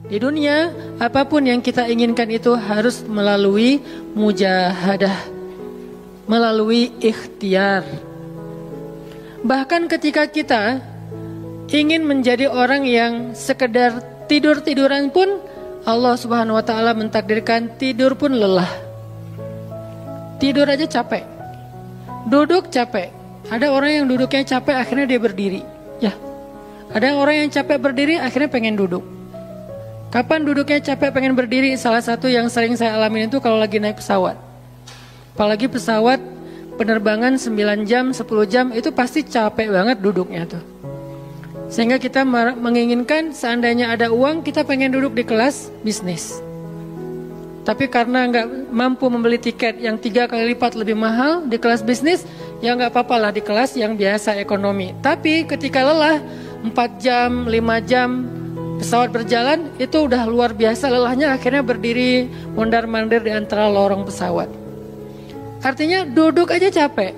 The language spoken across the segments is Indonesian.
Di dunia, apapun yang kita inginkan itu harus melalui mujahadah, melalui ikhtiar. Bahkan ketika kita ingin menjadi orang yang sekedar tidur-tiduran pun, Allah Subhanahu wa ta'ala mentakdirkan tidur pun lelah. Tidur aja capek, duduk capek. Ada orang yang duduknya capek akhirnya dia berdiri. Ya, ada orang yang capek berdiri akhirnya pengen duduk. Kapan duduknya capek pengen berdiri? Salah satu yang sering saya alamin itu kalau lagi naik pesawat. Apalagi pesawat penerbangan 9 jam, 10 jam, itu pasti capek banget duduknya tuh. Sehingga kita menginginkan seandainya ada uang, kita pengen duduk di kelas bisnis. Tapi karena nggak mampu membeli tiket yang 3 kali lipat lebih mahal di kelas bisnis, ya nggak apa-apa lah di kelas yang biasa ekonomi. Tapi ketika lelah, 4 jam, 5 jam, pesawat berjalan, itu udah luar biasa lelahnya, akhirnya berdiri mondar-mandir di antara lorong pesawat. Artinya duduk aja capek.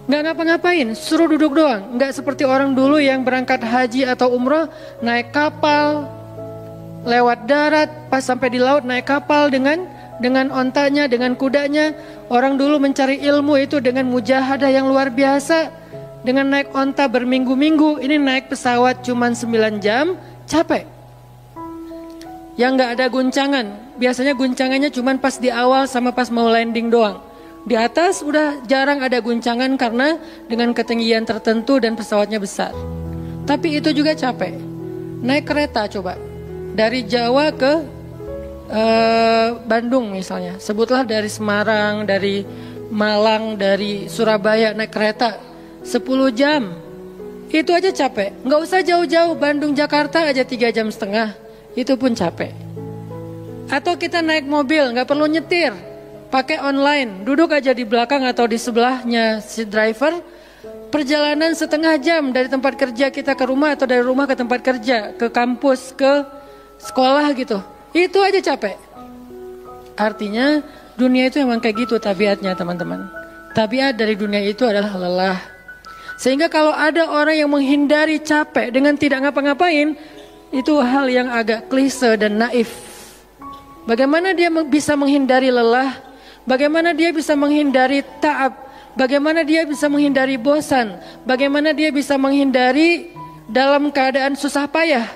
Nggak ngapa-ngapain, suruh duduk doang. Nggak seperti orang dulu yang berangkat haji atau umroh, naik kapal, lewat darat, pas sampai di laut naik kapal dengan ontanya, dengan kudanya. Orang dulu mencari ilmu itu dengan mujahadah yang luar biasa. Dengan naik onta berminggu-minggu, ini naik pesawat cuma 9 jam, capek. Yang nggak ada guncangan, biasanya guncangannya cuma pas di awal sama pas mau landing doang. Di atas udah jarang ada guncangan karena dengan ketinggian tertentu dan pesawatnya besar. Tapi itu juga capek. Naik kereta coba, dari Jawa ke Bandung misalnya. Sebutlah dari Semarang, dari Malang, dari Surabaya naik kereta 10 jam. Itu aja capek. Nggak usah jauh-jauh, Bandung Jakarta aja 3,5 jam. Itu pun capek. Atau kita naik mobil, nggak perlu nyetir, pakai online, duduk aja di belakang atau di sebelahnya si driver. Perjalanan setengah jam dari tempat kerja kita ke rumah atau dari rumah ke tempat kerja, ke kampus, ke sekolah gitu. Itu aja capek. Artinya dunia itu emang kayak gitu tabiatnya teman-teman. Tabiat dari dunia itu adalah lelah. Sehingga kalau ada orang yang menghindari capek dengan tidak ngapa-ngapain, itu hal yang agak klise dan naif. Bagaimana dia bisa menghindari lelah? Bagaimana dia bisa menghindari ta'ab? Bagaimana dia bisa menghindari bosan? Bagaimana dia bisa menghindari dalam keadaan susah payah?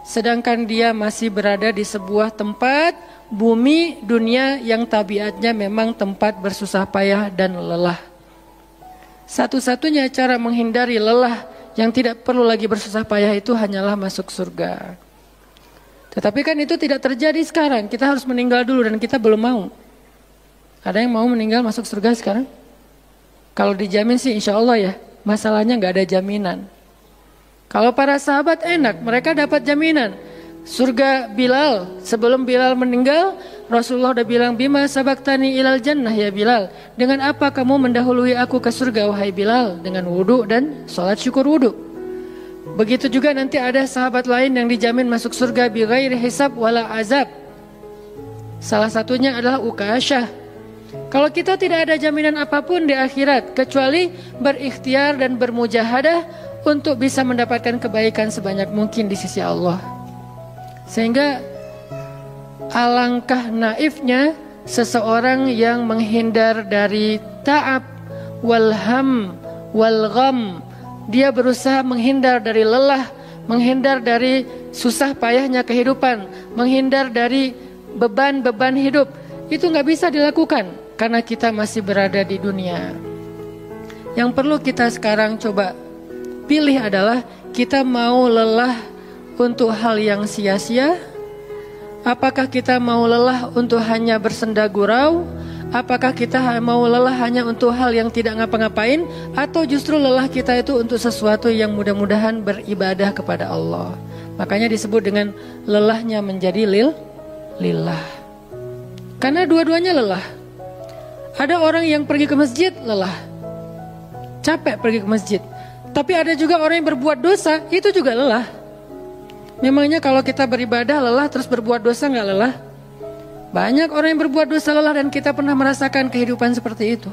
Sedangkan dia masih berada di sebuah tempat, bumi, dunia yang tabiatnya memang tempat bersusah payah dan lelah. Satu-satunya cara menghindari lelah yang tidak perlu lagi bersusah payah itu hanyalah masuk surga. Tetapi kan itu tidak terjadi sekarang. Kita harus meninggal dulu dan kita belum mau. Ada yang mau meninggal masuk surga sekarang? Kalau dijamin sih insya Allah ya. Masalahnya nggak ada jaminan. Kalau para sahabat enak, mereka dapat jaminan. Surga Bilal, sebelum Bilal meninggal, Rasulullah udah bilang, bima sabaktani ilal jannah ya Bilal. Dengan apa kamu mendahului aku ke surga wahai Bilal? Dengan wudu dan sholat syukur wudu. Begitu juga nanti ada sahabat lain yang dijamin masuk surga bighairi hisab wala azab. Salah satunya adalah Ukasyah. Kalau kita tidak ada jaminan apapun di akhirat kecuali berikhtiar dan bermujahadah untuk bisa mendapatkan kebaikan sebanyak mungkin di sisi Allah. Sehingga alangkah naifnya seseorang yang menghindar dari ta'ab wal ham wal gham. Dia berusaha menghindar dari lelah, menghindar dari susah payahnya kehidupan, menghindar dari beban-beban hidup. Itu nggak bisa dilakukan karena kita masih berada di dunia. Yang perlu kita sekarang coba pilih adalah kita mau lelah untuk hal yang sia-sia? Apakah kita mau lelah untuk hanya bersenda gurau? Apakah kita mau lelah hanya untuk hal yang tidak ngapa-ngapain? Atau justru lelah kita itu untuk sesuatu yang mudah-mudahan beribadah kepada Allah? Makanya disebut dengan lelahnya menjadi lillah. Karena dua-duanya lelah. Ada orang yang pergi ke masjid lelah, capek pergi ke masjid. Tapi ada juga orang yang berbuat dosa, itu juga lelah. Memangnya kalau kita beribadah lelah terus berbuat dosa nggak lelah? Banyak orang yang berbuat dosa lelah dan kita pernah merasakan kehidupan seperti itu.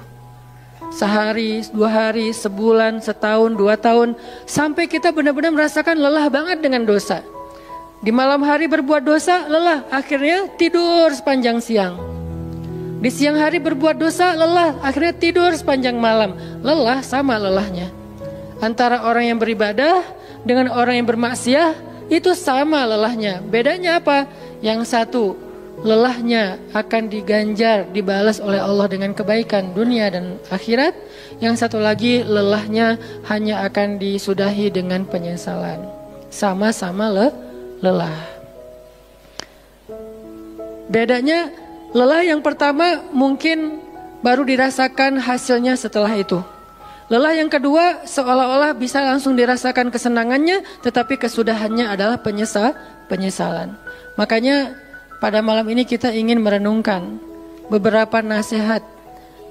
Sehari, 2 hari, sebulan, setahun, 2 tahun, sampai kita benar-benar merasakan lelah banget dengan dosa. Di malam hari berbuat dosa, lelah, akhirnya tidur sepanjang siang. Di siang hari berbuat dosa, lelah, akhirnya tidur sepanjang malam. Lelah sama lelahnya. Antara orang yang beribadah dengan orang yang bermaksiat itu sama lelahnya. Bedanya apa? Yang satu, lelahnya akan diganjar, dibalas oleh Allah dengan kebaikan dunia dan akhirat. Yang satu lagi, lelahnya hanya akan disudahi dengan penyesalan. Sama-sama lelah. Bedanya, lelah yang pertama mungkin baru dirasakan hasilnya setelah itu. Lelah yang kedua seolah-olah bisa langsung dirasakan kesenangannya, tetapi kesudahannya adalah penyesalan. Makanya pada malam ini kita ingin merenungkan beberapa nasihat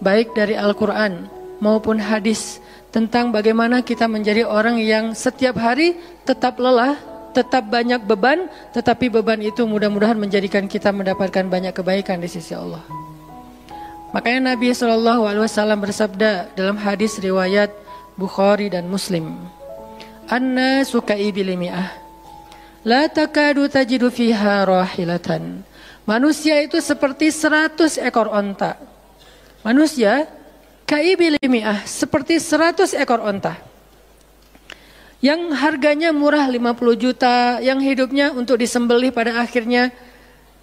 baik dari Al-Quran maupun hadis tentang bagaimana kita menjadi orang yang setiap hari tetap lelah, tetap banyak beban, tetapi beban itu mudah-mudahan menjadikan kita mendapatkan banyak kebaikan di sisi Allah. Makanya Nabi SAW bersabda dalam hadis riwayat Bukhari dan Muslim, "An-nasu ka'ibil mi'ah, la takadu tajidu fiha rahilatan." Manusia itu seperti 100 ekor onta. Manusia ka'ibil mi'ah, seperti 100 ekor onta. Yang harganya murah 50 juta, yang hidupnya untuk disembelih pada akhirnya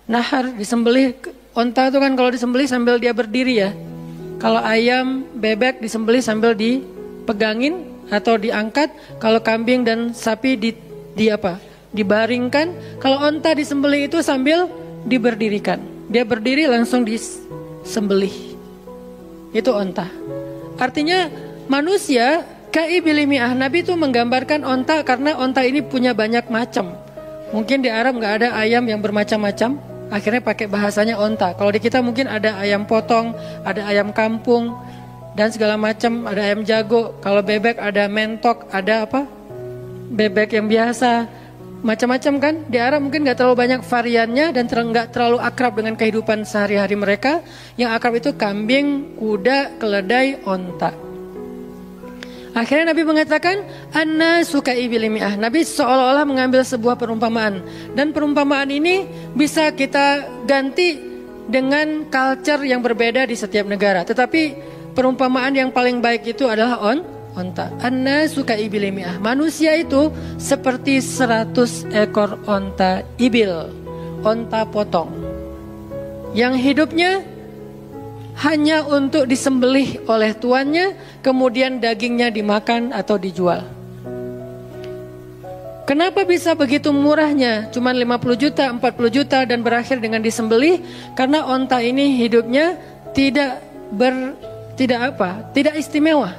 nahar, disembelih. Onta itu kan kalau disembelih sambil dia berdiri ya. Kalau ayam, bebek disembelih sambil dipegangin atau diangkat. Kalau kambing dan sapi dibaringkan. Kalau onta disembelih itu sambil diberdirikan. Dia berdiri langsung disembelih. Itu onta. Artinya manusia ka'ibil mi'ah. Nabi itu menggambarkan onta karena onta ini punya banyak macam. Mungkin di Arab nggak ada ayam yang bermacam-macam. Akhirnya pakai bahasanya onta. Kalau di kita mungkin ada ayam potong, ada ayam kampung, dan segala macam. Ada ayam jago. Kalau bebek ada mentok, ada apa? Bebek yang biasa. Macam-macam kan? Di Arab mungkin gak terlalu banyak variannya dan gak terlalu akrab dengan kehidupan sehari-hari mereka. Yang akrab itu kambing, kuda, keledai, onta. Akhirnya Nabi mengatakan, "An-nasu ka'ibil mi'ah." Nabi seolah-olah mengambil sebuah perumpamaan. Dan perumpamaan ini bisa kita ganti dengan culture yang berbeda di setiap negara. Tetapi perumpamaan yang paling baik itu adalah onta. An-nasu ka'ibil mi'ah. Manusia itu seperti 100 ekor onta ibil. Onta potong. Yang hidupnya hanya untuk disembelih oleh tuannya, kemudian dagingnya dimakan atau dijual. Kenapa bisa begitu murahnya? Cuma 50 juta, 40 juta dan berakhir dengan disembelih? Karena onta ini hidupnya tidak istimewa.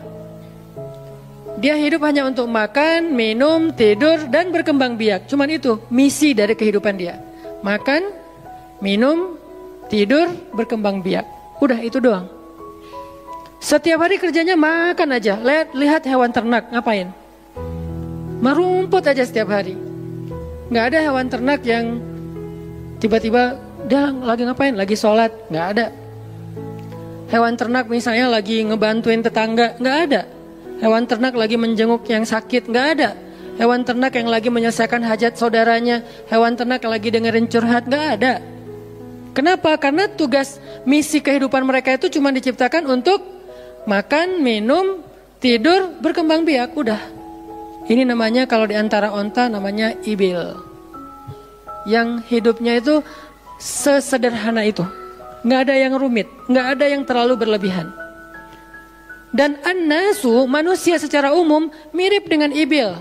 Dia hidup hanya untuk makan, minum, tidur, dan berkembang biak. Cuman itu misi dari kehidupan dia. Makan, minum, tidur, berkembang biak. Udah itu doang. Setiap hari kerjanya makan aja. Lihat hewan ternak ngapain? Merumput aja setiap hari. Nggak ada hewan ternak yang tiba-tiba dia lagi ngapain? Lagi sholat? Nggak ada. Hewan ternak misalnya lagi ngebantuin tetangga? Nggak ada. Hewan ternak lagi menjenguk yang sakit? Nggak ada. Hewan ternak yang lagi menyelesaikan hajat saudaranya? Hewan ternak yang lagi dengerin curhat? Nggak ada. Kenapa? Karena tugas misi kehidupan mereka itu cuma diciptakan untuk makan, minum, tidur, berkembang biak. Udah. Ini namanya kalau di antara onta namanya ibil. Yang hidupnya itu sesederhana itu. Nggak ada yang rumit, nggak ada yang terlalu berlebihan. Dan an-nasu, manusia secara umum mirip dengan ibil.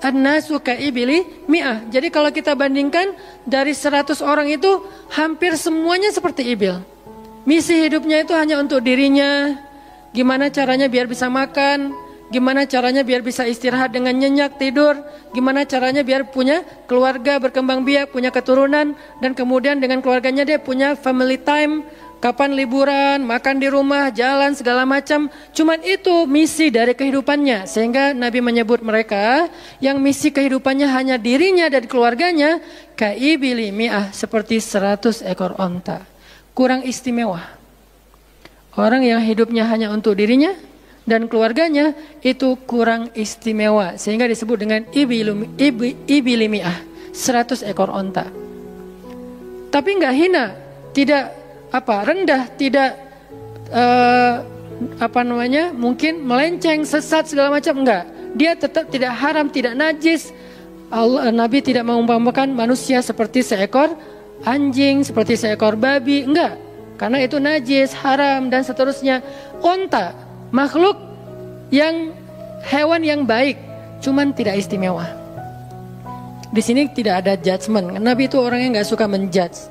An-nasu ka'ibili mi'ah. Jadi kalau kita bandingkan dari 100 orang itu hampir semuanya seperti ibil. Misi hidupnya itu hanya untuk dirinya. Gimana caranya biar bisa makan, gimana caranya biar bisa istirahat dengan nyenyak tidur, gimana caranya biar punya keluarga, berkembang biak, punya keturunan, dan kemudian dengan keluarganya dia punya family time. Kapan liburan, makan di rumah, jalan segala macam. Cuman itu misi dari kehidupannya. Sehingga Nabi menyebut mereka yang misi kehidupannya hanya dirinya dan keluarganya, kaibili mi'ah, seperti 100 ekor onta. Kurang istimewa. Orang yang hidupnya hanya untuk dirinya dan keluarganya itu kurang istimewa. Sehingga disebut dengan ibili mi'ah. 100 ekor onta. Tapi nggak hina, tidak rendah, tidak mungkin melenceng, sesat segala macam, enggak. Dia tetap tidak haram, tidak najis. Nabi tidak mengumpamakan manusia seperti seekor anjing, seperti seekor babi, enggak. Karena itu najis, haram dan seterusnya. Onta, makhluk yang hewan yang baik, cuman tidak istimewa. Di sini tidak ada judgement. Nabi itu orang yang nggak suka menjudge.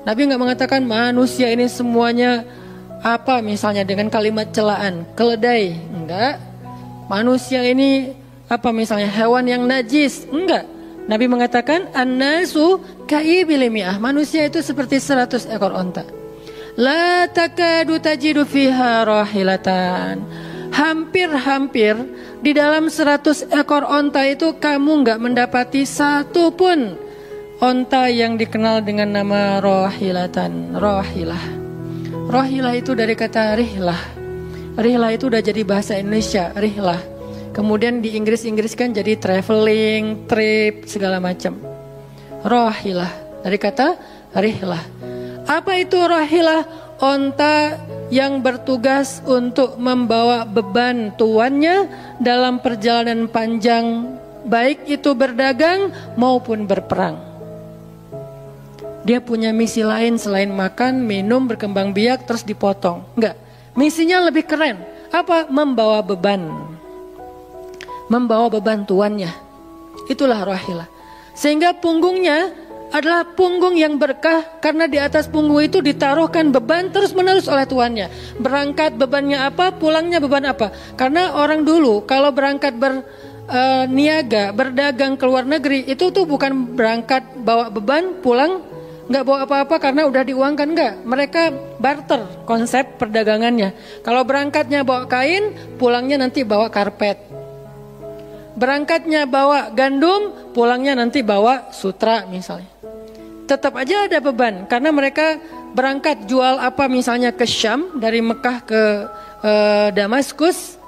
Nabi nggak mengatakan manusia ini semuanya misalnya dengan kalimat celaan, keledai, enggak. Manusia ini misalnya hewan yang najis, enggak. Nabi mengatakan an-nasu ka'ibili mi'ah, manusia itu seperti 100 ekor onta. La takadu tajidu fiha rahilatan. Hampir-hampir di dalam 100 ekor onta itu kamu nggak mendapati satu pun onta yang dikenal dengan nama rohilatan. Rohilah itu dari kata rihlah. Rihlah itu udah jadi bahasa Indonesia, rihlah. Kemudian di Inggris-Inggriskan jadi traveling, trip, segala macam. Rohilah dari kata rihlah. Apa itu rohilah? Onta yang bertugas untuk membawa beban tuannya dalam perjalanan panjang, baik itu berdagang maupun berperang. Dia punya misi lain selain makan, minum, berkembang biak terus dipotong. Enggak, misinya lebih keren. Apa? Membawa beban. Membawa beban tuannya. Itulah rohilah. Sehingga punggungnya adalah punggung yang berkah, karena di atas punggung itu ditaruhkan beban terus menerus oleh tuannya. Berangkat bebannya apa, pulangnya beban apa. Karena orang dulu kalau berangkat berniaga, berdagang ke luar negeri, itu tuh bukan berangkat bawa beban, pulang nggak bawa apa-apa karena udah diuangkan, nggak. Mereka barter konsep perdagangannya. Kalau berangkatnya bawa kain, pulangnya nanti bawa karpet. Berangkatnya bawa gandum, pulangnya nanti bawa sutra misalnya. Tetap aja ada beban, karena mereka berangkat jual misalnya ke Syam, dari Mekah ke Damaskus.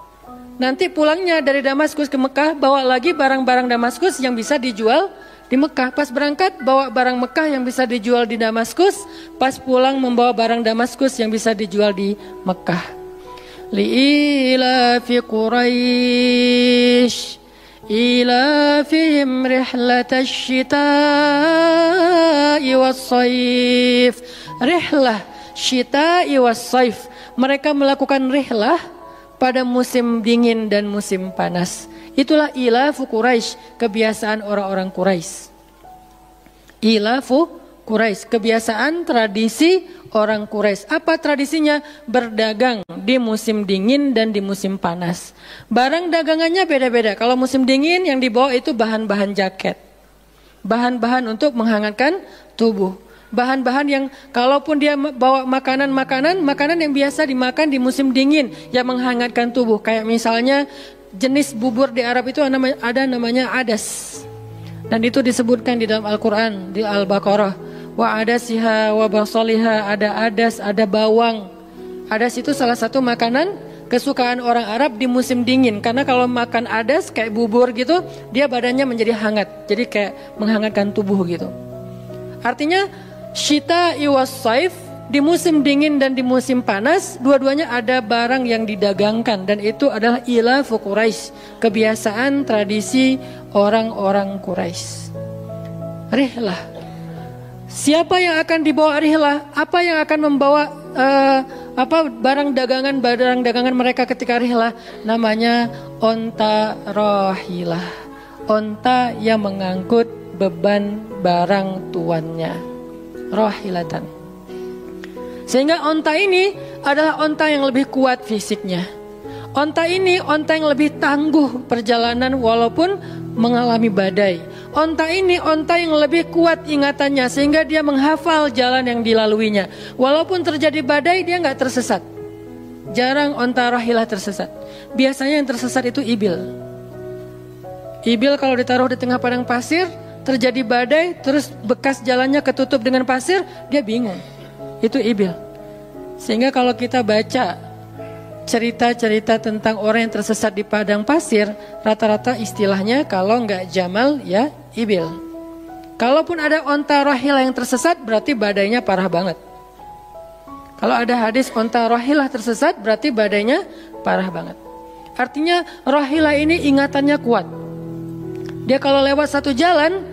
Nanti pulangnya dari Damaskus ke Mekah, bawa lagi barang-barang Damaskus yang bisa dijual di Mekah. Pas berangkat bawa barang Mekah yang bisa dijual di Damaskus, pas pulang membawa barang Damaskus yang bisa dijual di Mekah. Li'ilafi Quraisy إلافهم رحلة الشتاء والصيف. Rihlah syita'i wassaif. Mereka melakukan rihlah pada musim dingin dan musim panas. Itulah ilafu Quraisy, kebiasaan orang-orang Quraisy. Ilafu Quraisy, kebiasaan tradisi orang Quraisy. Apa tradisinya? Berdagang di musim dingin dan di musim panas. Barang dagangannya beda-beda. Kalau musim dingin yang dibawa itu bahan-bahan jaket, bahan-bahan untuk menghangatkan tubuh, bahan-bahan yang kalaupun dia bawa makanan yang biasa dimakan di musim dingin yang menghangatkan tubuh. Kayak misalnya jenis bubur di Arab itu ada namanya adas, dan itu disebutkan di dalam Al-Quran di Al-Baqarah. Wa adasiha wa basaliha, ada adas, ada bawang. Adas itu salah satu makanan kesukaan orang Arab di musim dingin. Karena kalau makan adas kayak bubur gitu, dia badannya menjadi hangat. Jadi kayak menghangatkan tubuh gitu. Artinya syita'i was-saif, di musim dingin dan di musim panas, dua-duanya ada barang yang didagangkan. Dan itu adalah ilafu Quraisy, kebiasaan tradisi orang-orang Quraisy. Rihlah. Siapa yang akan dibawa rihlah? Apa yang akan membawa barang dagangan mereka ketika rihlah? Namanya onta rohilah. Onta yang mengangkut beban barang tuannya. Rohilatan. Sehingga onta ini adalah onta yang lebih kuat fisiknya. Onta ini onta yang lebih tangguh perjalanan walaupun mengalami badai. Onta ini onta yang lebih kuat ingatannya sehingga dia menghafal jalan yang dilaluinya. Walaupun terjadi badai dia nggak tersesat. Jarang onta rohilah tersesat. Biasanya yang tersesat itu ibil. Ibil kalau ditaruh di tengah padang pasir, terjadi badai, terus bekas jalannya ketutup dengan pasir, dia bingung. Itu ibil. Sehingga kalau kita baca cerita-cerita tentang orang yang tersesat di padang pasir, rata-rata istilahnya kalau nggak jamal ya ibil. Kalaupun ada onta rohilah yang tersesat, berarti badainya parah banget. Kalau ada hadis onta rohilah tersesat, berarti badainya parah banget. Artinya rohilah ini ingatannya kuat. Dia kalau lewat satu jalan,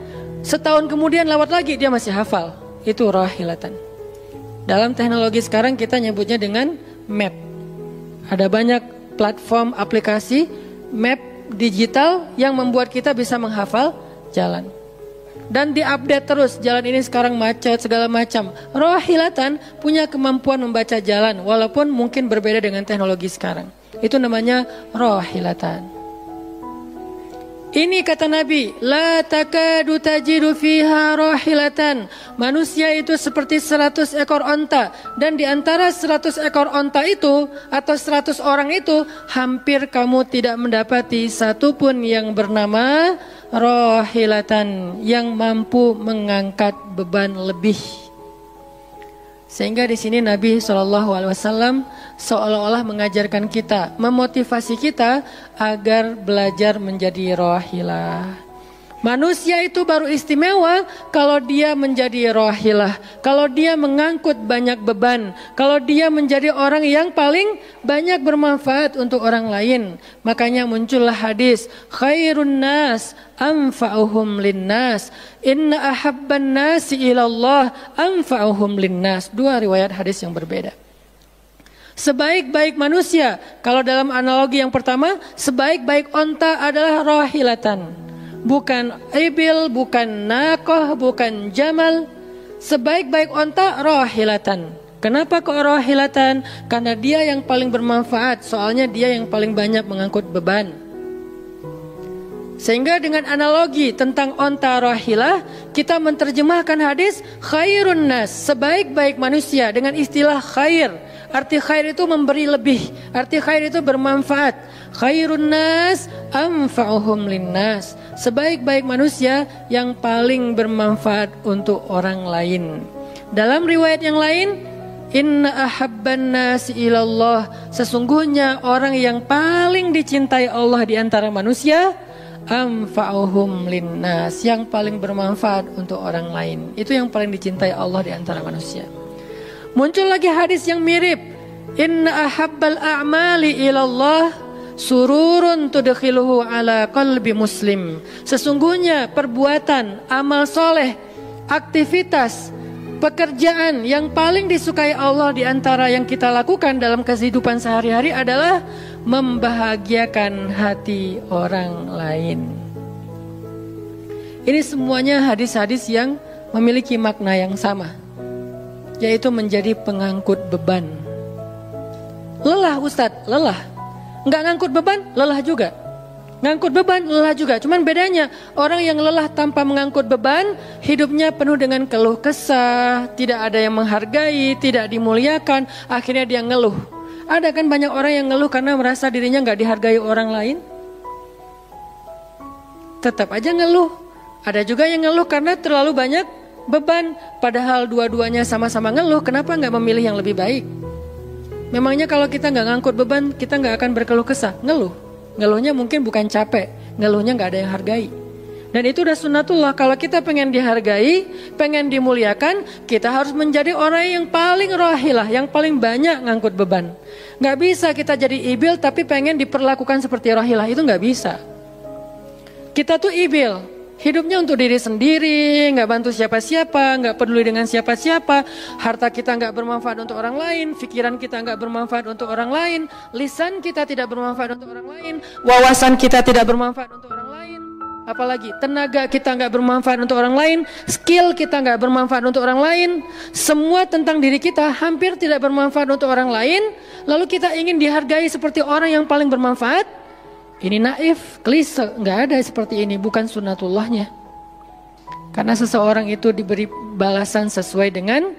setahun kemudian lewat lagi dia masih hafal. Itu rohilatan. Dalam teknologi sekarang kita nyebutnya dengan map. Ada banyak platform aplikasi map digital yang membuat kita bisa menghafal jalan. Dan diupdate terus, jalan ini sekarang macet segala macam. Rohilatan punya kemampuan membaca jalan walaupun mungkin berbeda dengan teknologi sekarang. Itu namanya rohilatan. Ini kata Nabi, la takadu tajidu fiha rohilatan. Manusia itu seperti 100 ekor onta. Dan di antara 100 ekor onta itu atau 100 orang itu, hampir kamu tidak mendapati satupun yang bernama rohilatan, yang mampu mengangkat beban lebih. Sehingga di sini Nabi SAW seolah-olah mengajarkan kita, memotivasi kita agar belajar menjadi rohilah. Manusia itu baru istimewa kalau dia menjadi rohilah, kalau dia mengangkut banyak beban, kalau dia menjadi orang yang paling banyak bermanfaat untuk orang lain. Makanya muncullah hadis, khairun nas anfa'uhum linnas, inna ahabban nasi ilallah anfa'uhum linnas. Dua riwayat hadis yang berbeda. Sebaik-baik manusia, kalau dalam analogi yang pertama, sebaik-baik onta adalah rohilatan. Bukan ibil, bukan nakoh, bukan jamal. Sebaik-baik onta rohilatan. Kenapa kok rohilatan? Karena dia yang paling bermanfaat. Soalnya dia yang paling banyak mengangkut beban. Sehingga dengan analogi tentang onta rohilah, kita menerjemahkan hadis khairun nas, sebaik-baik manusia, dengan istilah khair. Arti khair itu memberi lebih. Arti khair itu bermanfaat. Khairun nas anfa'uhum linnas. Sebaik-baik manusia yang paling bermanfaat untuk orang lain. Dalam riwayat yang lain, inna ahabban nasi ilallah, sesungguhnya orang yang paling dicintai Allah di antara manusia, anfa'uhum linnas, yang paling bermanfaat untuk orang lain. Itu yang paling dicintai Allah di antara manusia. Muncul lagi hadis yang mirip, inna ahabbal a'mali ilallah sururun tudkhiluhu ala qalbi muslim. Sesungguhnya perbuatan, amal soleh, aktivitas, pekerjaan yang paling disukai Allah di antara yang kita lakukan dalam kehidupan sehari-hari adalah membahagiakan hati orang lain. Ini semuanya hadis-hadis yang memiliki makna yang sama, yaitu menjadi pengangkut beban. Lelah Ustadz, lelah. Nggak ngangkut beban, lelah juga. Ngangkut beban, lelah juga. Cuman bedanya, orang yang lelah tanpa mengangkut beban, hidupnya penuh dengan keluh kesah, tidak ada yang menghargai, tidak dimuliakan, akhirnya dia ngeluh. Ada kan banyak orang yang ngeluh karena merasa dirinya nggak dihargai orang lain. Tetap aja ngeluh. Ada juga yang ngeluh karena terlalu banyak beban. Padahal dua-duanya sama-sama ngeluh, kenapa nggak memilih yang lebih baik? Memangnya kalau kita nggak ngangkut beban, kita nggak akan berkeluh kesah, ngeluh. Ngeluhnya mungkin bukan capek, ngeluhnya nggak ada yang hargai. Dan itu udah sunnatullah, kalau kita pengen dihargai, pengen dimuliakan, kita harus menjadi orang yang paling rohilah, yang paling banyak ngangkut beban. Nggak bisa kita jadi ibil tapi pengen diperlakukan seperti rohilah, itu nggak bisa. Kita tuh ibil. Hidupnya untuk diri sendiri, nggak bantu siapa-siapa, nggak peduli dengan siapa-siapa. Harta kita nggak bermanfaat untuk orang lain, pikiran kita nggak bermanfaat untuk orang lain, lisan kita tidak bermanfaat untuk orang lain, wawasan kita tidak bermanfaat untuk orang lain. Apalagi tenaga kita nggak bermanfaat untuk orang lain, skill kita nggak bermanfaat untuk orang lain. Semua tentang diri kita hampir tidak bermanfaat untuk orang lain. Lalu kita ingin dihargai seperti orang yang paling bermanfaat. Ini naif, klise, nggak ada seperti ini, bukan sunnatullahnya. Karena seseorang itu diberi balasan sesuai dengan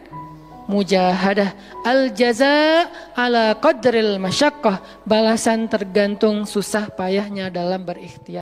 mujahadah. Al-jaza ala qadril masyaqqah, balasan tergantung susah payahnya dalam berikhtiar.